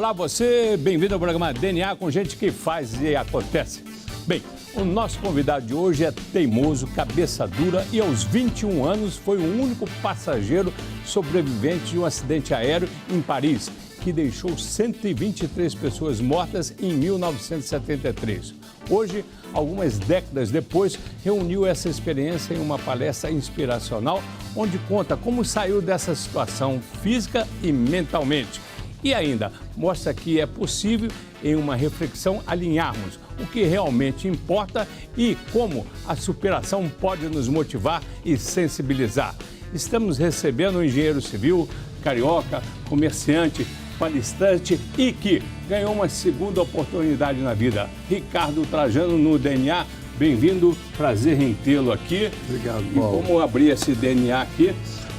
Olá você, bem-vindo ao programa DNA com gente que faz e acontece. Bem, o nosso convidado de hoje é teimoso, cabeça dura e aos 21 anos foi o único passageiro sobrevivente de um acidente aéreo em Paris, que deixou 123 pessoas mortas em 1973. Hoje, algumas décadas depois, reuniu essa experiência em uma palestra inspiracional, onde conta como saiu dessa situação física e mentalmente. E ainda mostra que é possível, em uma reflexão, alinharmos o que realmente importa e como a superação pode nos motivar e sensibilizar. Estamos recebendo um engenheiro civil, carioca, comerciante, palestrante e que ganhou uma segunda oportunidade na vida. Ricardo Trajano no DNA, bem-vindo, prazer em tê-lo aqui. Obrigado, Paulo. E como abrir esse DNA aqui,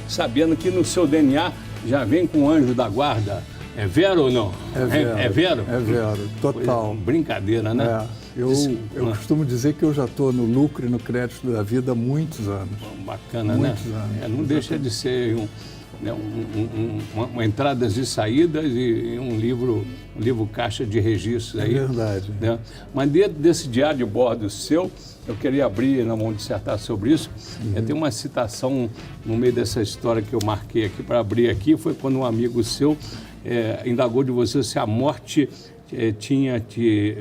sabendo que no seu DNA já vem com o anjo da guarda. É Vero ou não? É Vero. É Vero? É Vero, total. Brincadeira, né? Eu costumo dizer que eu já estou no lucro e no crédito da vida há muitos anos. Bacana, muitos né? Anos. Não deixa de ser uma entradas e saídas e um livro caixa de registros aí. É verdade. Né? Mas dentro desse diário de bordo seu, eu queria abrir, não vamos dissertar sobre isso. Tem uma citação no meio dessa história que eu marquei aqui para abrir aqui, foi quando um amigo seu indagou de você se a morte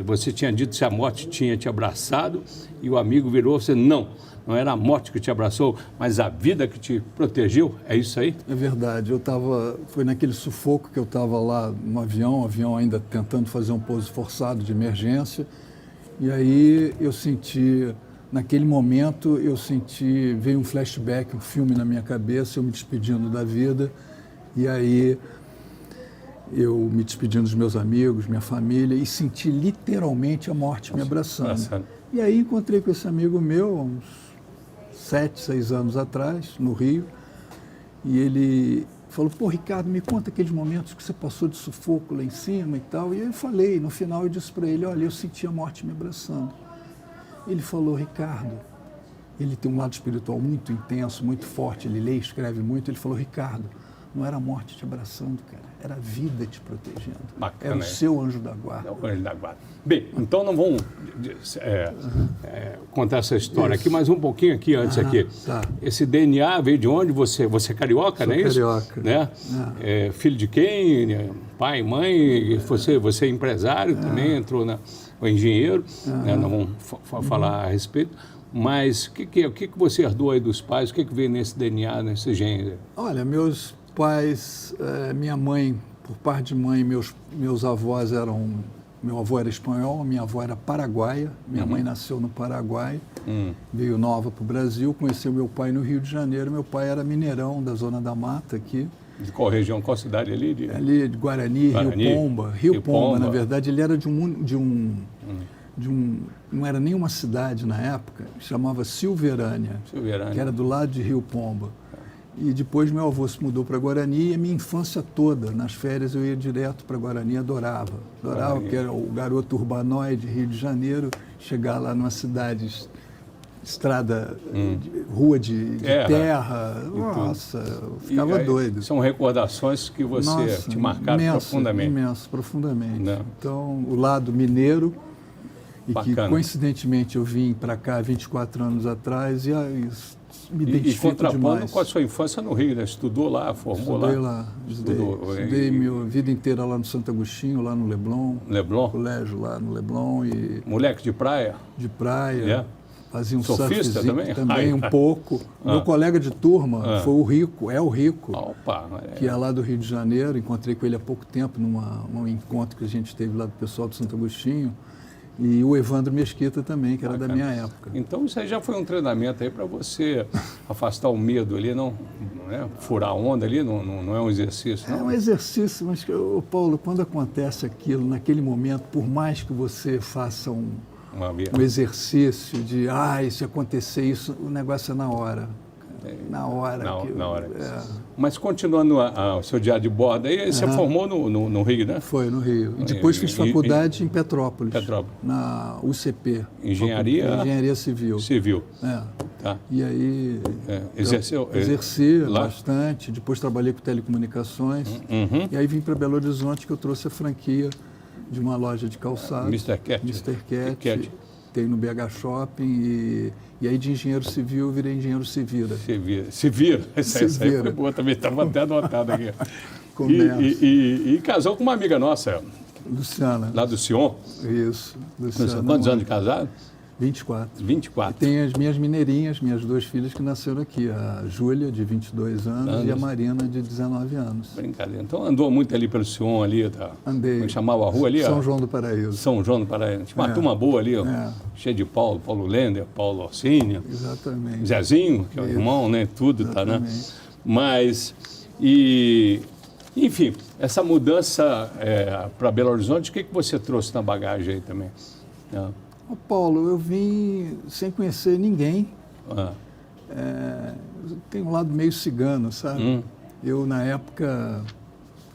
você tinha dito se a morte tinha te abraçado e o amigo virou você, não era a morte que te abraçou, mas a vida que te protegeu, é isso aí? É verdade, foi naquele sufoco que eu estava lá no avião, o avião ainda tentando fazer um pouso forçado de emergência, e aí eu senti, naquele momento, veio um flashback, um filme na minha cabeça, eu me despedindo da vida, e aí eu me despedindo dos meus amigos, minha família, e senti literalmente a morte me abraçando. E aí encontrei com esse amigo meu, há uns 7, 6 anos atrás, no Rio, e ele falou, pô, Ricardo, me conta aqueles momentos que você passou de sufoco lá em cima e tal. E eu falei, no final eu disse para ele, olha, eu senti a morte me abraçando. Ele falou, Ricardo, ele tem um lado espiritual muito intenso, muito forte, ele lê e escreve muito, ele falou, Ricardo, não era a morte te abraçando, cara, era a vida te protegendo. Bacana, era o seu anjo da guarda. É o anjo da guarda. Bem, então não vamos contar essa história aqui, mas um pouquinho aqui antes aqui. Tá. Esse DNA veio de onde? Você é carioca, Sou não é isso? Carioca. Né? Filho de quem? Pai, mãe? Você é empresário também, entrou o engenheiro, né? Não vamos falar a respeito. Mas o que você herdou aí dos pais? O que veio nesse DNA, nesse gene? Olha, meus pais, minha mãe, por parte de mãe, meus avós meu avô era espanhol, minha avó era paraguaia, minha mãe nasceu no Paraguai, veio nova para o Brasil, conheceu meu pai no Rio de Janeiro, meu pai era mineirão da Zona da Mata aqui. De qual região, qual cidade ali? Ali de Guarani, Rio Pomba. Rio Pomba, na verdade, ele era não era nenhuma cidade na época, chamava Silverânia, que era do lado de Rio Pomba. E depois meu avô se mudou para Guarani e a minha infância toda, nas férias, eu ia direto para Guarani, adorava, porque era o garoto urbanoide, Rio de Janeiro, chegar lá numa cidade, estrada, rua de terra, nossa, eu ficava doido. São recordações que te marcaram profundamente. Imenso, profundamente. Não. Então, o lado mineiro, e bacana. Que coincidentemente eu vim para cá 24 anos atrás e me identifico contrapondo demais. com a sua infância no Rio, né? Estudou lá, formou lá? Estudei minha vida inteira lá no Santo Agostinho, lá no Leblon. Leblon? Colégio lá no Leblon. E moleque de praia? De praia. Fazia um surfista também um pouco. Meu colega de turma foi o Rico, o Rico, que é lá do Rio de Janeiro. Encontrei com ele há pouco tempo num encontro que a gente teve lá do pessoal do Santo Agostinho. E o Evandro Mesquita também, que era da minha época. Então isso aí já foi um treinamento aí para você afastar o medo ali, não é? Furar a onda ali, não é um exercício, não? É um exercício, mas, Paulo, quando acontece aquilo, naquele momento, por mais que você faça um exercício de, se acontecer isso, o negócio é na hora. Na hora. Na hora. Mas continuando o seu diário de bordo, aí você formou no Rio, né? Foi, no Rio. E depois fiz faculdade em Petrópolis. Na UCP. Engenharia Civil. Civil. Tá. E aí exerceu? Exerci bastante. Depois trabalhei com telecomunicações. E aí vim para Belo Horizonte, que eu trouxe a franquia de uma loja de calçados. Mr. Cat. Tem no BH Shopping e aí de engenheiro civil eu virei engenheiro Civira. Civira. Essa aí foi boa também, estava até anotado aqui. E casou com uma amiga nossa. Luciana. Lá do Sion. Isso. Luciana. Quantos anos de casado? 24. 24. E tem as minhas mineirinhas, minhas duas filhas que nasceram aqui, a Júlia, de 22 anos, e a Marina, de 19 anos. Brincadeira. Então andou muito ali pelo Sion, ali, tá? Andei. Como chamava a rua ali? São João do Paraíso. São João do Paraíso. Tinha uma turma boa ali, cheia de Paulo Lender, Paulo Orsini. Exatamente. Zezinho, que é o irmão, né? Tudo, exatamente. Tá, né? Mas, enfim, essa mudança para Belo Horizonte, o que você trouxe na bagagem aí também? Paulo, eu vim sem conhecer ninguém. Tem um lado meio cigano, sabe? Eu, na época,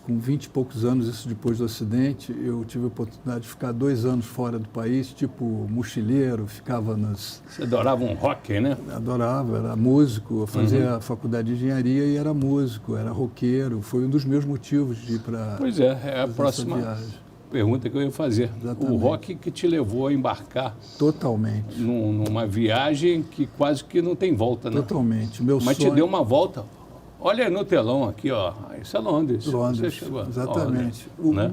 com 20 e poucos anos, isso depois do acidente, eu tive a oportunidade de ficar 2 anos fora do país, tipo mochileiro, ficava nas... Você adorava um rock, né? Adorava, era músico, eu fazia a faculdade de engenharia e era músico, era roqueiro. Foi um dos meus motivos de ir para... Pois é a próxima pergunta que eu ia fazer. Exatamente. O rock que te levou a embarcar... Totalmente. Numa viagem que quase que não tem volta, né? Totalmente. Mas te deu uma volta. Olha no telão aqui, ó. Isso é Londres. Londres, exatamente.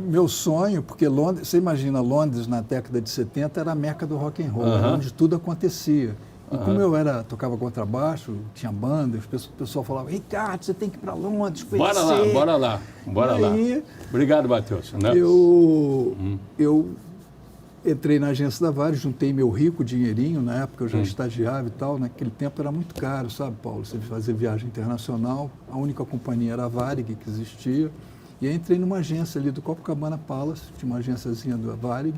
Meu sonho, porque Londres, você imagina, Londres na década de 70 era a meca do rock and roll, onde tudo acontecia. E como eu tocava contrabaixo, tinha bandas, o pessoal falava, Ricardo, você tem que ir para Londres, conhecer. Bora lá. Obrigado, Matheus. Né? Eu entrei na agência da Varig, juntei meu rico dinheirinho, na época eu já estagiava e tal, naquele tempo era muito caro, sabe, Paulo, você fazer viagem internacional, a única companhia era a Varig que existia, e aí entrei numa agência ali do Copacabana Palace, tinha uma agênciazinha da Varig,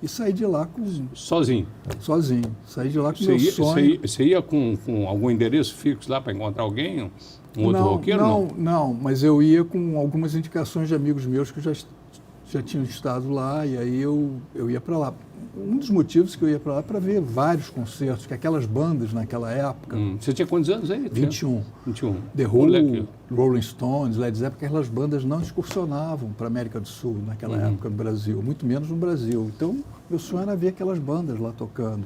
e saí de lá com... Sozinho? Sozinho. Saí de lá com meu sonho. Você ia com algum endereço fixo lá para encontrar alguém? Um outro roqueiro? Não, mas eu ia com algumas indicações de amigos meus que já tinham estado lá, e aí eu ia para lá. Um dos motivos que eu ia para lá para ver vários concertos, que aquelas bandas naquela época... Você tinha quantos anos aí? 21. 21. The Who, Rolling Stones, Led Zeppelin, aquelas bandas não excursionavam para a América do Sul naquela época no Brasil, muito menos no Brasil. Então, meu sonho era ver aquelas bandas lá tocando.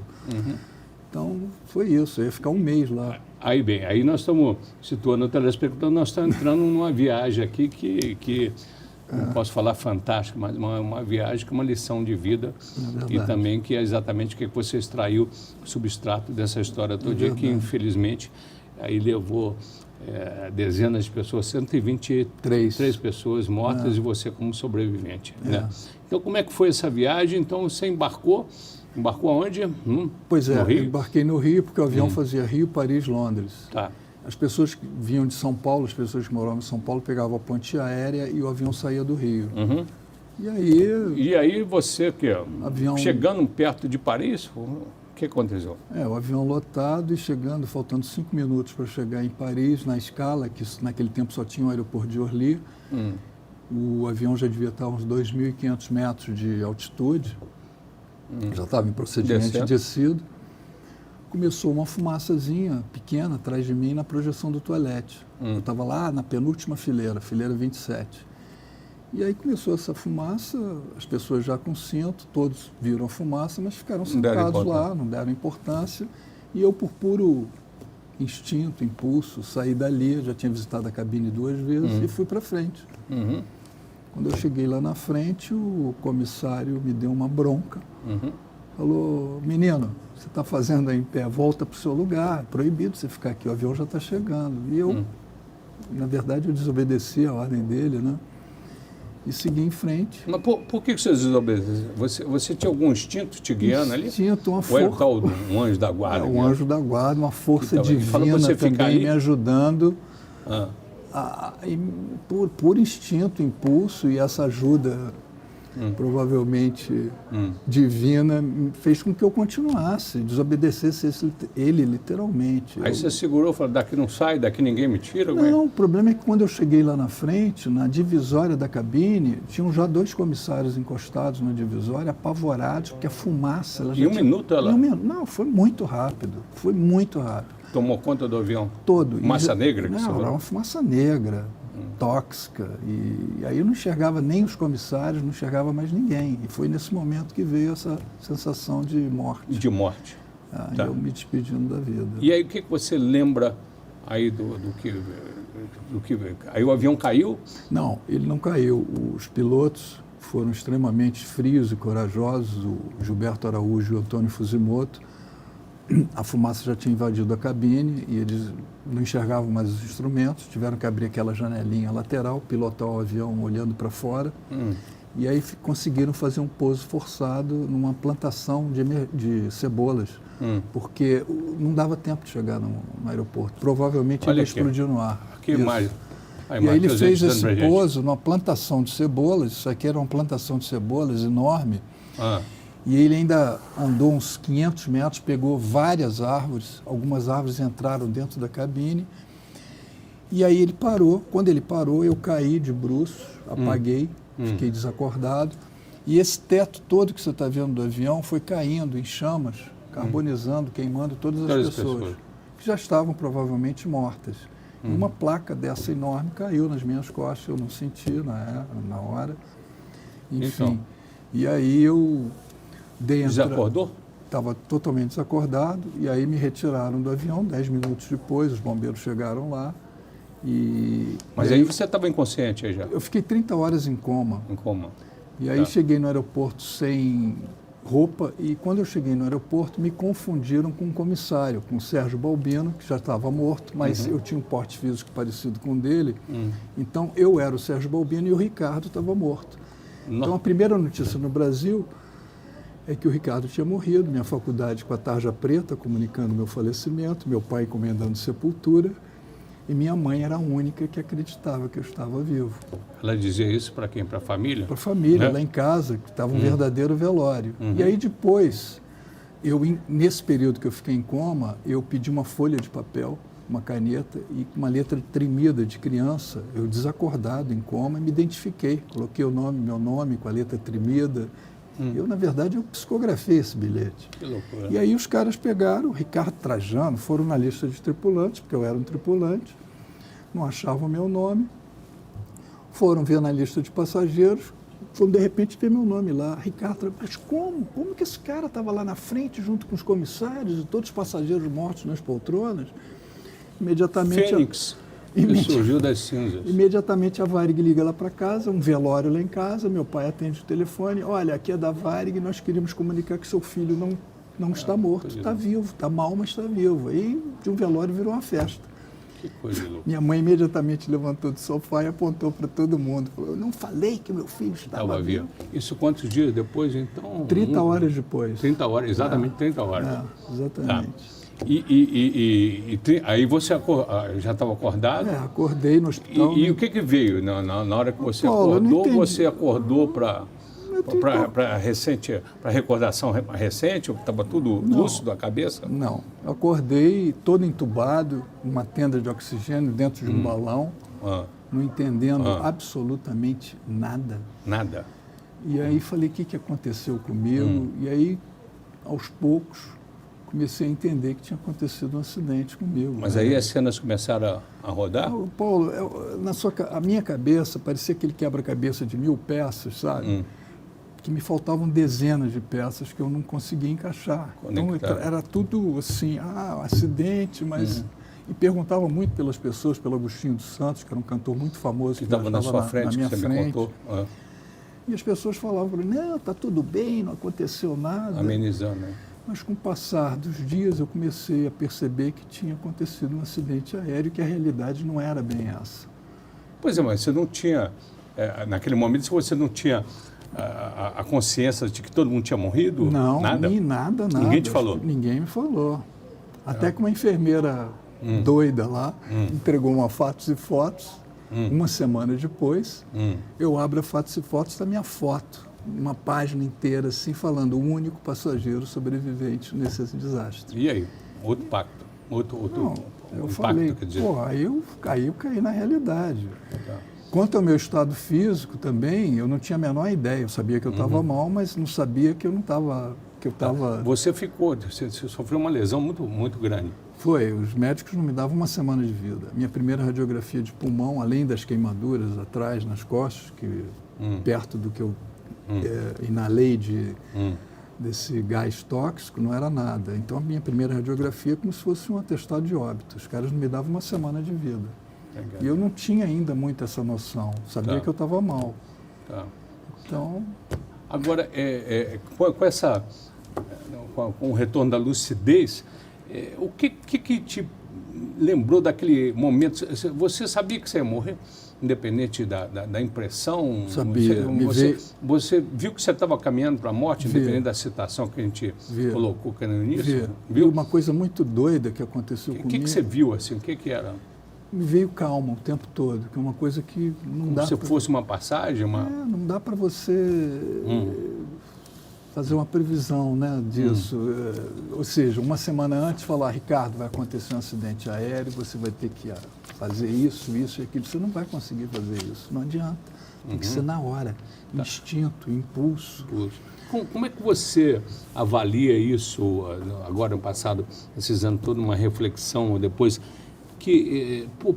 Então, foi isso, eu ia ficar um mês lá. Aí nós estamos situando o telespectador, nós estamos entrando numa viagem aqui que não posso falar fantástico, mas uma viagem com uma lição de vida e também que é exatamente o que você extraiu o substrato dessa história toda, que infelizmente aí levou dezenas de pessoas, 123 pessoas mortas e você como sobrevivente. Né? Então, como é que foi essa viagem? Então, você embarcou aonde? Pois no Rio? Embarquei no Rio, porque o avião fazia Rio, Paris, Londres. Tá. As pessoas que vinham de São Paulo, as pessoas que moravam em São Paulo, pegavam a ponte aérea e o avião saía do Rio. E aí você, avião... chegando perto de Paris, o que aconteceu? O avião lotado e chegando, faltando 5 minutos para chegar em Paris, na escala, que naquele tempo só tinha o aeroporto de Orly. O avião já devia estar a uns 2.500 metros de altitude, já estava em procedimento de descido. Começou uma fumaçazinha pequena atrás de mim na projeção do toalete. Eu estava lá na penúltima fileira 27. E aí começou essa fumaça, as pessoas já com cinto, todos viram a fumaça, mas ficaram sentados lá, não deram importância. E eu, por puro instinto, impulso, saí dali, já tinha visitado a cabine 2 vezes e fui para frente. Quando eu cheguei lá na frente, o comissário me deu uma bronca. Falou, menino, você está fazendo aí em pé, volta para o seu lugar, é proibido você ficar aqui, o avião já está chegando. E eu, na verdade, eu desobedeci a ordem dele, né? E segui em frente. Mas por que você desobedeceu? Você tinha algum instinto te guiando ali? Instinto, uma força. Ou era o tal um anjo da guarda? Um anjo da guarda, uma força divina também me ajudando. Por instinto, impulso e essa ajuda provavelmente divina, fez com que eu continuasse, desobedecesse ele literalmente. Aí você segurou e falou, daqui não sai, daqui ninguém me tira? Não, o problema é que quando eu cheguei lá na frente, na divisória da cabine, tinham já 2 comissários encostados na divisória, apavorados, porque a fumaça... Em um minuto ela... Não, foi muito rápido, Tomou conta do avião? Todo. Fumaça negra? Que não, era uma fumaça negra, tóxica. E aí eu não enxergava nem os comissários, não enxergava mais ninguém. E foi nesse momento que veio essa sensação de morte. De morte. Tá. Eu me despedindo da vida. E aí o que você lembra aí do que... Aí o avião caiu? Não, ele não caiu. Os pilotos foram extremamente frios e corajosos, o Gilberto Araújo e o Antônio Fusimoto. A fumaça já tinha invadido a cabine e eles não enxergavam mais os instrumentos, tiveram que abrir aquela janelinha lateral, pilotar o avião olhando para fora, e aí conseguiram fazer um pouso forçado numa plantação de cebolas, porque não dava tempo de chegar no aeroporto. Provavelmente ele explodiu no ar. Que imagem. E aí ele fez esse pouso numa plantação de cebolas, isso aqui era uma plantação de cebolas enorme, e ele ainda andou uns 500 metros, pegou várias árvores, algumas árvores entraram dentro da cabine, e aí ele parou. Quando ele parou, eu caí de bruços, apaguei, fiquei desacordado, e esse teto todo que você está vendo do avião foi caindo em chamas, carbonizando, queimando todas as pessoas, que já estavam provavelmente mortas. E uma placa dessa enorme caiu nas minhas costas, eu não senti na hora, enfim. Então, e aí eu... Desacordou? Estava totalmente desacordado, e aí me retiraram do avião. 10 minutos depois, os bombeiros chegaram lá. Mas aí você estava inconsciente aí já? Eu fiquei 30 horas em coma. Em coma. E aí cheguei no aeroporto sem roupa, e quando eu cheguei no aeroporto, me confundiram com um comissário, com o Sérgio Balbino, que já estava morto, mas eu tinha um porte físico parecido com o dele. Então, eu era o Sérgio Balbino e o Ricardo estava morto. Então, a primeira notícia no Brasil é que o Ricardo tinha morrido, minha faculdade com a tarja preta, comunicando meu falecimento, meu pai encomendando sepultura, e minha mãe era a única que acreditava que eu estava vivo. Ela dizia isso para quem? Para a família? Para a família, lá em casa, que estava um verdadeiro velório. E aí depois, nesse período que eu fiquei em coma, eu pedi uma folha de papel, uma caneta e uma letra tremida de criança, eu desacordado, em coma, me identifiquei, coloquei meu nome com a letra tremida. Eu, na verdade, eu psicografei esse bilhete. Que loucura. E aí os caras pegaram, o Ricardo Trajano, foram na lista de tripulantes, porque eu era um tripulante, não achavam meu nome, foram ver na lista de passageiros, foram de repente ver meu nome lá, Ricardo, mas como? Como que esse cara estava lá na frente, junto com os comissários e todos os passageiros mortos nas poltronas? Imediatamente... Fênix. Ele surgiu das cinzas. Imediatamente a Varig liga lá para casa, um velório lá em casa, meu pai atende o telefone, olha, aqui é da Varig, nós queríamos comunicar que seu filho não está morto, está vivo, está mal, mas está vivo. Aí de um velório virou uma festa. Que coisa louca. Minha mãe imediatamente levantou do sofá e apontou para todo mundo, falou, eu não falei que meu filho estava vivo. Isso quantos dias depois, então? 30 horas depois. 30 horas, exatamente 30 horas. Exatamente. Tá. Aí você já estava acordado? Acordei no hospital. E o que veio na hora que você acordou? Você acordou para recordação recente? Estava tudo lúcido a cabeça? Não. Eu acordei todo entubado, numa tenda de oxigênio, dentro de um balão, não entendendo absolutamente nada. Nada? E aí falei, o que aconteceu comigo? E aí, aos poucos, comecei a entender que tinha acontecido um acidente comigo. Mas aí as cenas começaram a rodar? Paulo, a minha cabeça parecia aquele quebra-cabeça de 1000 peças, sabe? Que me faltavam dezenas de peças que eu não conseguia encaixar. Então, era tudo assim, acidente, mas... E perguntava muito pelas pessoas, pelo Agostinho dos Santos, que era um cantor muito famoso. Que estava na sua frente, na minha que você frente. me contou. E as pessoas falavam, não, está tudo bem, não aconteceu nada. Amenizando, né? Mas com o passar dos dias eu comecei a perceber que tinha acontecido um acidente aéreo, que a realidade não era bem essa. Pois é, mas você não tinha, naquele momento, você não tinha a consciência de que todo mundo tinha morrido? Não, nada? Nada. Ninguém te falou? Ninguém me falou. Até que uma enfermeira doida lá entregou uma Fatos e Fotos. Uma semana depois, eu abro a Fatos e Fotos da minha foto. uma página inteira assim, falando o único passageiro sobrevivente nesse desastre. E aí? Outro pacto? Outro Eu impacto, falei, quer dizer? pô, aí eu caí na realidade. Tá. Quanto ao meu estado físico também, eu não tinha a menor ideia. Eu sabia que eu estava mal, mas não sabia que eu não estava... Você sofreu uma lesão muito, muito grande. Foi, os médicos não me davam uma semana de vida. Minha primeira radiografia de pulmão, além das queimaduras atrás, nas costas, que perto do que eu inalei desse gás tóxico, não era nada. Então, a minha primeira radiografia é como se fosse um atestado de óbito. Os caras não me davam uma semana de vida. E eu não tinha ainda muito essa noção. Sabia que eu estava mal. Tá. Então... Agora, com o retorno da lucidez, o que te lembrou daquele momento? Você sabia que você ia morrer, independente da impressão? Sabia. Você viu que você estava caminhando para a morte, independente da citação que a gente colocou aqui no início? Viu uma coisa muito doida que aconteceu comigo. O que você viu assim? O que era? Me veio calma o tempo todo, que é uma coisa que não dá... Como se fosse uma passagem? não dá para você fazer uma previsão, né, disso. Ou seja, uma semana antes falar, Ricardo, vai acontecer um acidente aéreo, você vai ter que fazer isso e aquilo. Você não vai conseguir fazer isso, não adianta. Tem que ser na hora, instinto, impulso. Como é que você avalia isso agora no passado, esses anos todos, uma reflexão depois...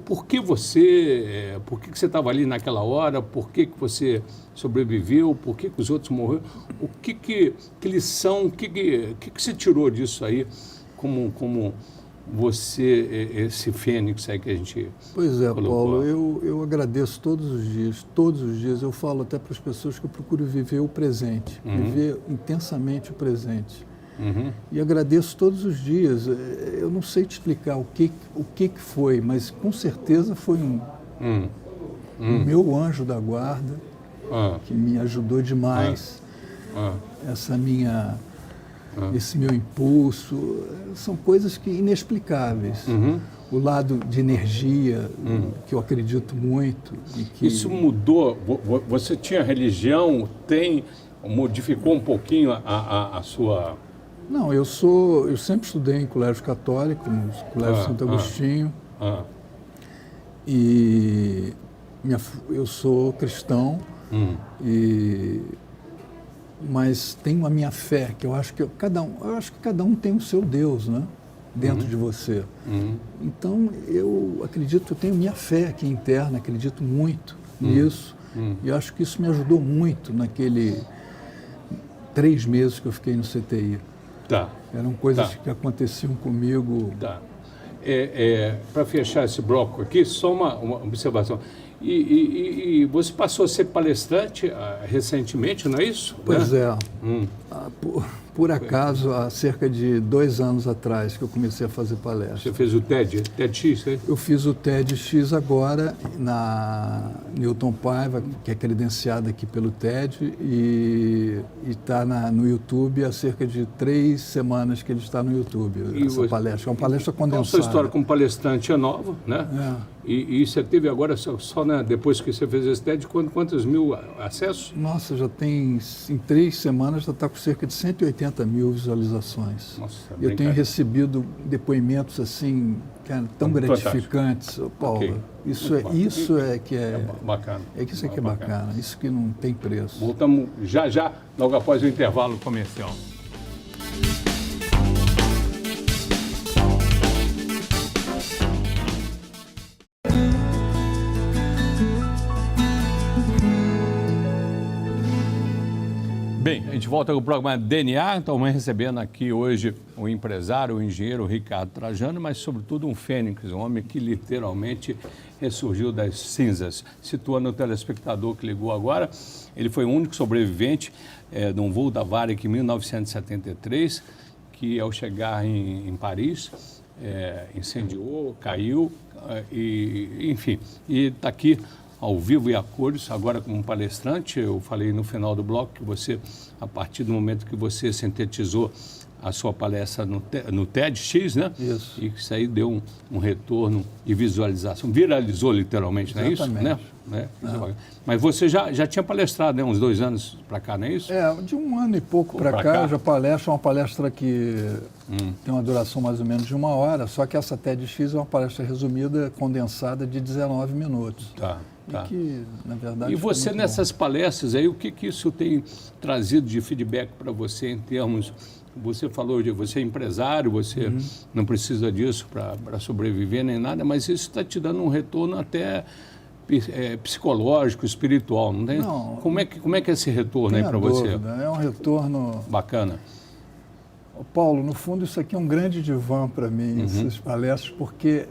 por que você estava ali naquela hora, por que você sobreviveu, por que os outros morreram, que lição, que você tirou disso aí, como você, esse fênix aí que a gente Pois é, colocou. Paulo, eu agradeço todos os dias, eu falo até para as pessoas que eu procuro viver o presente, viver intensamente o presente. E agradeço todos os dias. Eu não sei te explicar o que foi, mas com certeza foi o meu anjo da guarda que me ajudou demais. Esse meu impulso, são coisas inexplicáveis. O lado de energia, que eu acredito muito. Isso mudou? Você tinha religião, modificou um pouquinho a sua... Não, eu sempre estudei em colégio católico, no Colégio Santo Agostinho. E eu sou cristão, mas tenho a minha fé, que eu acho que cada um tem o seu Deus, né, dentro de você. Então, eu acredito, eu tenho minha fé aqui interna, acredito muito nisso. E acho que isso me ajudou muito naquele 3 meses que eu fiquei no CTI. Tá. Eram coisas que aconteciam comigo. Tá. Para fechar esse bloco aqui, só uma observação. E você passou a ser palestrante recentemente, não é isso? Pois né? Por acaso, há cerca de 2 anos atrás que eu comecei a fazer palestra. Você fez o TEDx, né? Eu fiz o TEDx agora na Newton Paiva, que é credenciada aqui pelo TED, e está no YouTube há cerca de 3 semanas que ele está no YouTube, essa palestra. É uma palestra condensada. Então, a sua história como palestrante é nova, né? E você teve agora, só depois que você fez esse TED, quantos mil acessos? Nossa, já tem, em 3 semanas, já está com cerca de 180 mil visualizações. Nossa, eu tenho recebido depoimentos assim, cara, tão gratificantes. Paulo, okay. Isso é que é bacana. Isso é que é bacana, isso que não tem preço. Voltamos já, logo após o intervalo comercial. Bem, a gente volta com o programa DNA. Estamos recebendo aqui hoje o empresário, o engenheiro Ricardo Trajano, mas sobretudo um fênix, um homem que literalmente ressurgiu das cinzas. Situando o telespectador que ligou agora, ele foi o único sobrevivente de um voo da Varig em 1973, que ao chegar em Paris, incendiou, caiu, enfim. E está aqui ao vivo e a cores, agora como palestrante. Eu falei no final do bloco que você, a partir do momento que você sintetizou a sua palestra no TEDx, né? Isso. E isso aí deu um retorno e visualização. Viralizou literalmente, não é isso? Né? Mas você já tinha palestrado, né? Uns 2 anos para cá, não é isso? De 1 ano e pouco para cá, eu já palestro. É uma palestra que tem uma duração mais ou menos de 1 hora, só que essa TEDx é uma palestra resumida, condensada de 19 minutos. Tá. E que, na verdade, e você nessas palestras aí, o que isso tem trazido de feedback para você em termos... Você falou de você é empresário, você não precisa disso para sobreviver nem nada, mas isso está te dando um retorno até psicológico, espiritual, não tem? Não, como é que é esse retorno aí para você? É um retorno... Bacana. Paulo, no fundo isso aqui é um grande divã para mim, essas palestras, porque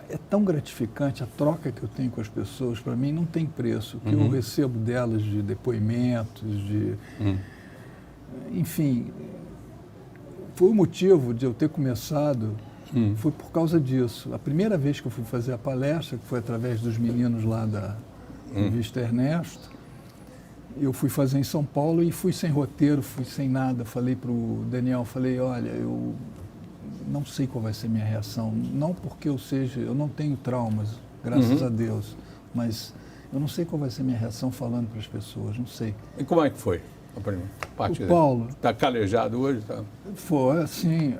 é tão gratificante a troca que eu tenho com as pessoas, para mim não tem preço, o que eu recebo delas de depoimentos, enfim... Foi o motivo de eu ter começado, foi por causa disso. A primeira vez que eu fui fazer a palestra, que foi através dos meninos lá da revista Ernesto, eu fui fazer em São Paulo e fui sem roteiro, fui sem nada. Falei para o Daniel, olha, eu não sei qual vai ser minha reação. Não porque eu não tenho traumas, graças a Deus, mas eu não sei qual vai ser minha reação falando para as pessoas, não sei. E como é que foi? O Paulo... Está calejado hoje? Tá? Foi, assim,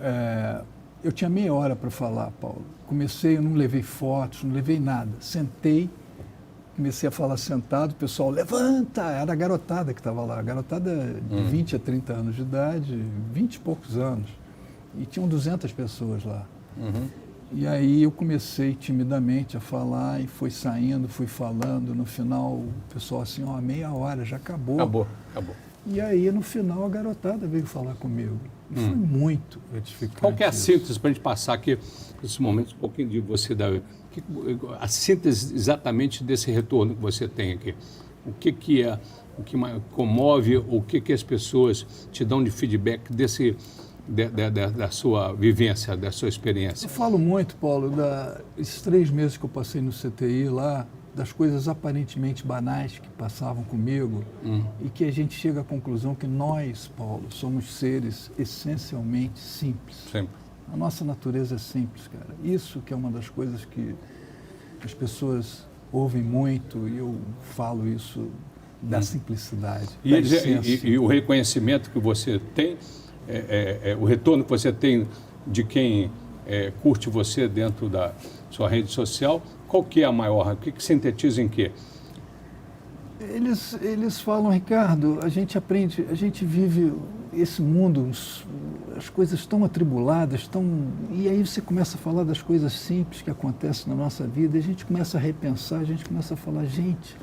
eu tinha meia hora para falar, Paulo. Comecei, eu não levei fotos, não levei nada. Sentei, comecei a falar sentado, o pessoal, levanta! Era a garotada que estava lá, a garotada de 20 a 30 anos de idade, 20 e poucos anos. E tinham 200 pessoas lá. E aí eu comecei timidamente a falar e fui saindo, fui falando. No final, o pessoal assim, meia hora, já acabou. Acabou. E aí, no final, a garotada veio falar comigo. E foi muito gratificante. Qual que é a síntese para a gente passar aqui, nesses momentos, um pouquinho de você, a síntese exatamente desse retorno que você tem aqui? O que é, o que comove, o que as pessoas te dão de feedback da sua vivência, da sua experiência? Eu falo muito, Paulo, esses 3 meses que eu passei no CTI lá, das coisas aparentemente banais que passavam comigo e que a gente chega à conclusão que nós, Paulo, somos seres essencialmente simples. Sempre. A nossa natureza é simples, cara. Isso que é uma das coisas que as pessoas ouvem muito e eu falo isso da simplicidade. E o reconhecimento que você tem, o retorno que você tem de quem curte você dentro da sua rede social, qual que é a maior? O que sintetiza em quê? Eles falam, Ricardo, a gente aprende, a gente vive esse mundo, as coisas tão atribuladas, e aí você começa a falar das coisas simples que acontecem na nossa vida, e a gente começa a repensar, a gente começa a falar, gente,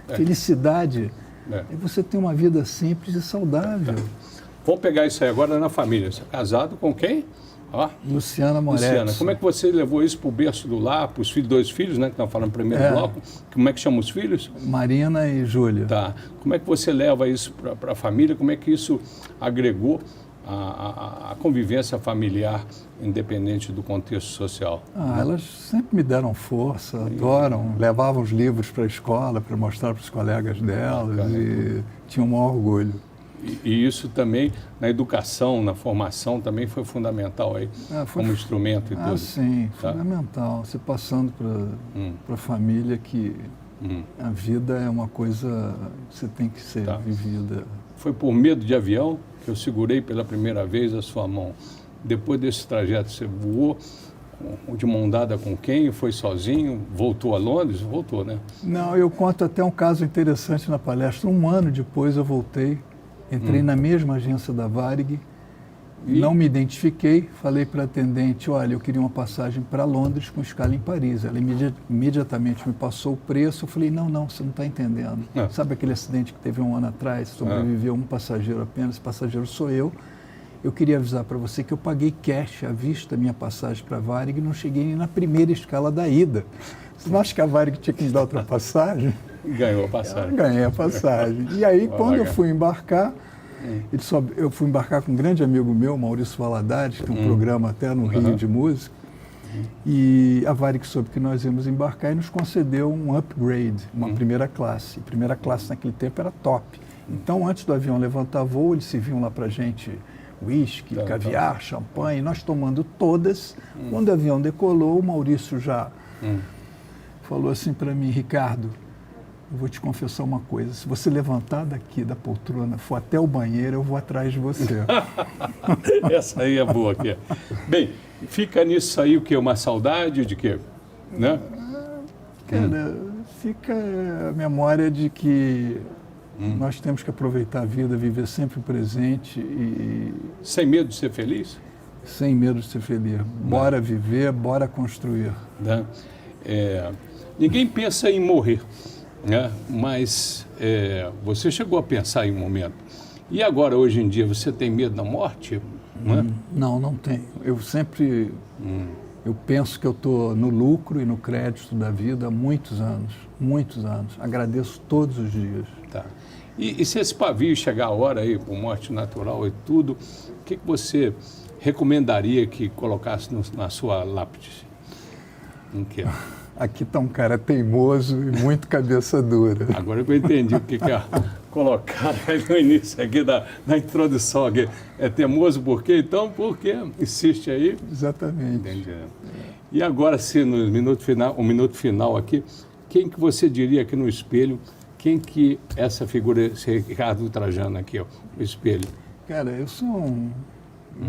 felicidade é você ter uma vida simples e saudável. Vamos pegar isso aí agora na família. Você é casado com quem? Luciana Moretti. Luciana, como é que você levou isso para o berço do lar, para os 2 filhos, né, que nós falamos no primeiro bloco? Como é que chama os filhos? Marina e Júlia. Tá. Como é que você leva isso para a família? Como é que isso agregou a convivência familiar, independente do contexto social? Elas sempre me deram força, adoram, levavam os livros para a escola para mostrar para os colegas delas e tinham um maior orgulho. E isso também, na educação, na formação, também foi fundamental aí, como instrumento e tudo. Sim, fundamental. Você passando para a família que a vida é uma coisa que você tem que ser vivida. Foi por medo de avião que eu segurei pela primeira vez a sua mão. Depois desse trajeto, você voou de mão dada com quem? Foi sozinho? Voltou a Londres? Voltou, né? Não, eu conto até um caso interessante na palestra. 1 ano depois eu voltei. Entrei na mesma agência da Varig, não me identifiquei, falei para a atendente, olha, eu queria uma passagem para Londres com escala em Paris. Ela imediatamente me passou o preço, eu falei, não, você não está entendendo. Sabe aquele acidente que teve 1 ano atrás, sobreviveu um passageiro apenas, esse passageiro sou eu. Eu queria avisar para você que eu paguei cash à vista a minha passagem para a Varig e não cheguei nem na primeira escala da ida. Você não acha que a Varig tinha que me dar outra passagem? Ganhou a passagem. Ganhei a passagem. E aí, quando eu fui embarcar, eu fui embarcar com um grande amigo meu, Maurício Valadares, que tem um programa até no Rio de música, E a Varig soube que nós íamos embarcar e nos concedeu um upgrade, uma primeira classe. Primeira classe naquele tempo era top. Então, antes do avião levantar voo, eles serviam lá para gente uísque, caviar, champanhe, nós tomando todas. Quando o avião decolou, o Maurício já falou assim para mim: Ricardo, eu vou te confessar uma coisa, se você levantar daqui da poltrona, for até o banheiro, eu vou atrás de você. Essa aí é boa aqui. Bem, fica nisso aí o quê? Uma saudade de quê? Né? Cara, fica a memória de que nós temos que aproveitar a vida, viver sempre o presente e... Sem medo de ser feliz? Sem medo de ser feliz. Bora viver, bora construir. Né? Ninguém pensa em morrer, né? Mas você chegou a pensar em um momento. E agora, hoje em dia, você tem medo da morte? Né? Não, não tenho. Eu sempre... Eu penso que eu estou no lucro e no crédito da vida há muitos anos. Muitos anos. Agradeço todos os dias. Tá. E se esse pavio chegar a hora aí, por morte natural e tudo, o que você recomendaria que colocasse na sua lápide? Não quer. Aqui está um cara teimoso e muito cabeça dura. Agora que eu entendi o que é colocar aí no início aqui da introdução aqui. É teimoso por quê? Então, porque insiste aí. Exatamente. Entendi. E agora, se no minuto final aqui, quem que você diria aqui no espelho, quem que essa figura, esse Ricardo Trajano aqui, ó, o espelho? Cara, eu sou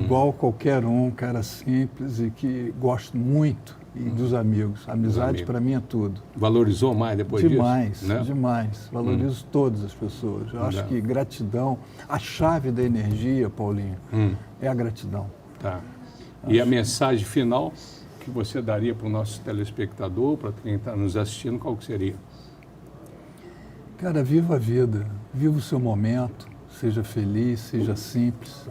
igual qualquer um cara simples e que gosto muito dos amigos. A amizade para mim é tudo. Valorizou mais depois demais, disso? Né? Demais. Valorizo todas as pessoas. Eu acho que gratidão, a chave da energia, Paulinho, é a gratidão. Tá. E a mensagem final que você daria para o nosso telespectador, para quem está nos assistindo, qual que seria? Cara, viva a vida, viva o seu momento, seja feliz, seja simples.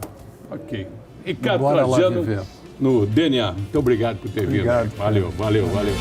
Ok. Ricardo Trajano no DNA. Muito obrigado por ter vindo. Valeu, valeu, valeu.